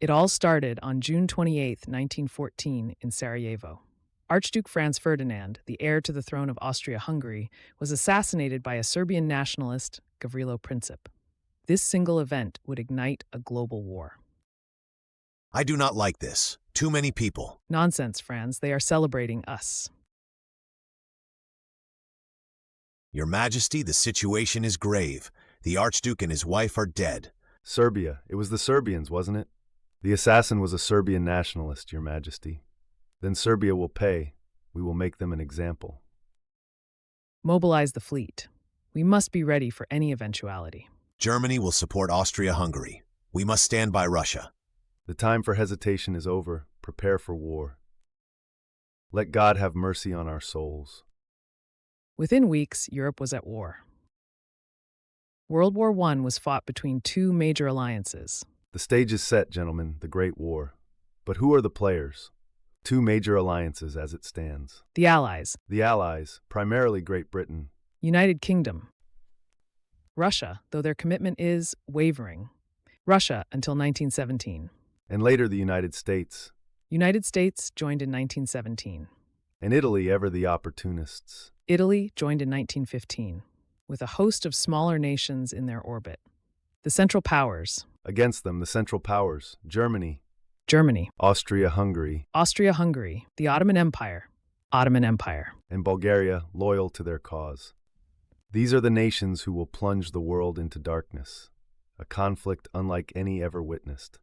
It all started on June 28, 1914, in Sarajevo. Archduke Franz Ferdinand, the heir to the throne of Austria-Hungary, was assassinated by a Serbian nationalist, Gavrilo Princip. This single event would ignite a global war. I do not like this. Too many people. Nonsense, Franz. They are celebrating us. Your Majesty, the situation is grave. The Archduke and his wife are dead. Serbia. It was the Serbians, wasn't it? The assassin was a Serbian nationalist, Your Majesty. Then Serbia will pay. We will make them an example. Mobilize the fleet. We must be ready for any eventuality. Germany will support Austria-Hungary. We must stand by Russia. The time for hesitation is over. Prepare for war. Let God have mercy on our souls. Within weeks, Europe was at war. World War I was fought between two major alliances. The stage is set, gentlemen, the Great War. But who are the players? Two major alliances as it stands. The Allies. The Allies, primarily Great Britain. United Kingdom. Russia, though their commitment is wavering. Russia until 1917. And later the United States. United States joined in 1917. And Italy, ever the opportunists. Italy joined in 1915, with a host of smaller nations in their orbit. The Central Powers. Against them, the Central Powers. Germany. Germany. Austria-Hungary. Austria-Hungary. The Ottoman Empire. Ottoman Empire. And Bulgaria, loyal to their cause. These are the nations who will plunge the world into darkness, a conflict unlike any ever witnessed.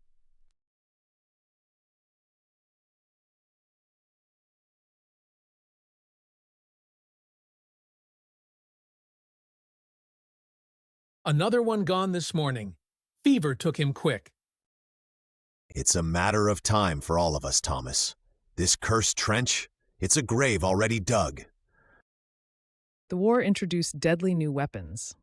Another one gone this morning. Fever took him quick. It's a matter of time for all of us, Thomas. This cursed trench, it's a grave already dug. The war introduced deadly new weapons.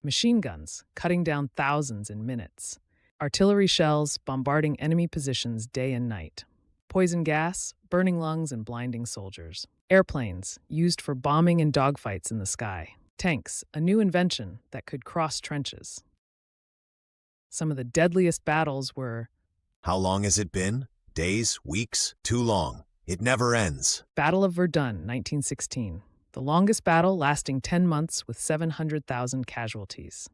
Machine guns, cutting down thousands in minutes. Artillery shells, bombarding enemy positions day and night. Poison gas, burning lungs and blinding soldiers. Airplanes, used for bombing and dogfights in the sky. Tanks, a new invention that could cross trenches. Some of the deadliest battles were... How long has it been? Days? Weeks? Too long. It never ends. Battle of Verdun, 1916. The longest battle lasting 10 months with 700,000 casualties.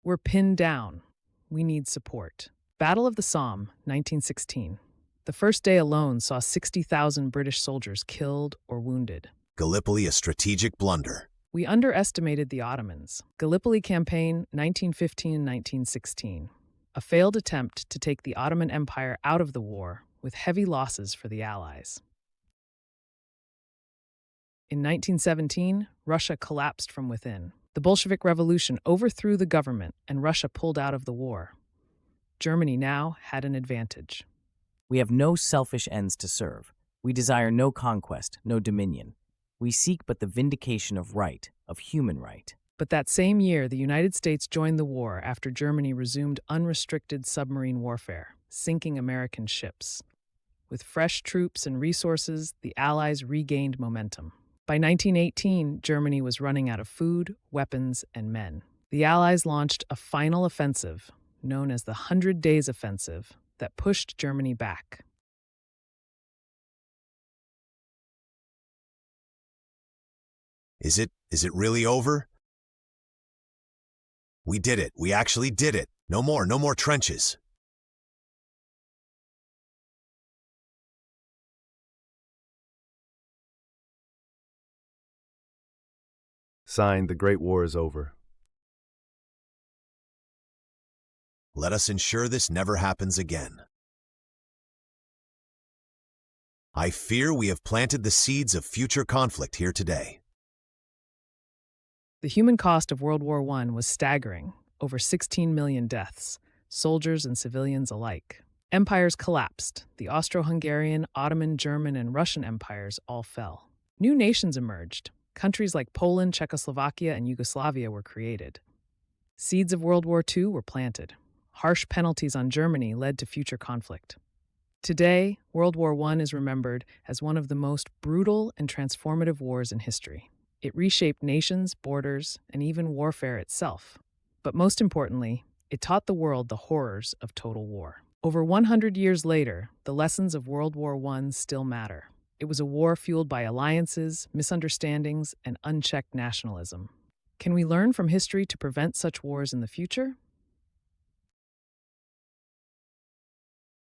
We're pinned down. We need support. Battle of the Somme, 1916. The first day alone saw 60,000 British soldiers killed or wounded. Gallipoli, a strategic blunder. We underestimated the Ottomans. Gallipoli Campaign, 1915-1916. A failed attempt to take the Ottoman Empire out of the war, with heavy losses for the Allies. In 1917, Russia collapsed from within. The Bolshevik Revolution overthrew the government, and Russia pulled out of the war. Germany now had an advantage. We have no selfish ends to serve. We desire no conquest, no dominion. We seek but the vindication of right, of human right. But that same year, the United States joined the war after Germany resumed unrestricted submarine warfare, sinking American ships. With fresh troops and resources, the Allies regained momentum. By 1918, Germany was running out of food, weapons, and men. The Allies launched a final offensive, known as the 100 Days Offensive, that pushed Germany back. Is it really over? We did it. We actually did it. No more trenches. Signed, the Great War is over. Let us ensure this never happens again. I fear we have planted the seeds of future conflict here today. The human cost of World War I was staggering, over 16 million deaths, soldiers and civilians alike. Empires collapsed. The Austro-Hungarian, Ottoman, German, and Russian empires all fell. New nations emerged. Countries like Poland, Czechoslovakia, and Yugoslavia were created. Seeds of World War II were planted. Harsh penalties on Germany led to future conflict. Today, World War I is remembered as one of the most brutal and transformative wars in history. It reshaped nations, borders, and even warfare itself. But most importantly, it taught the world the horrors of total war. Over 100 years later, the lessons of World War I still matter. It was a war fueled by alliances, misunderstandings, and unchecked nationalism. Can we learn from history to prevent such wars in the future?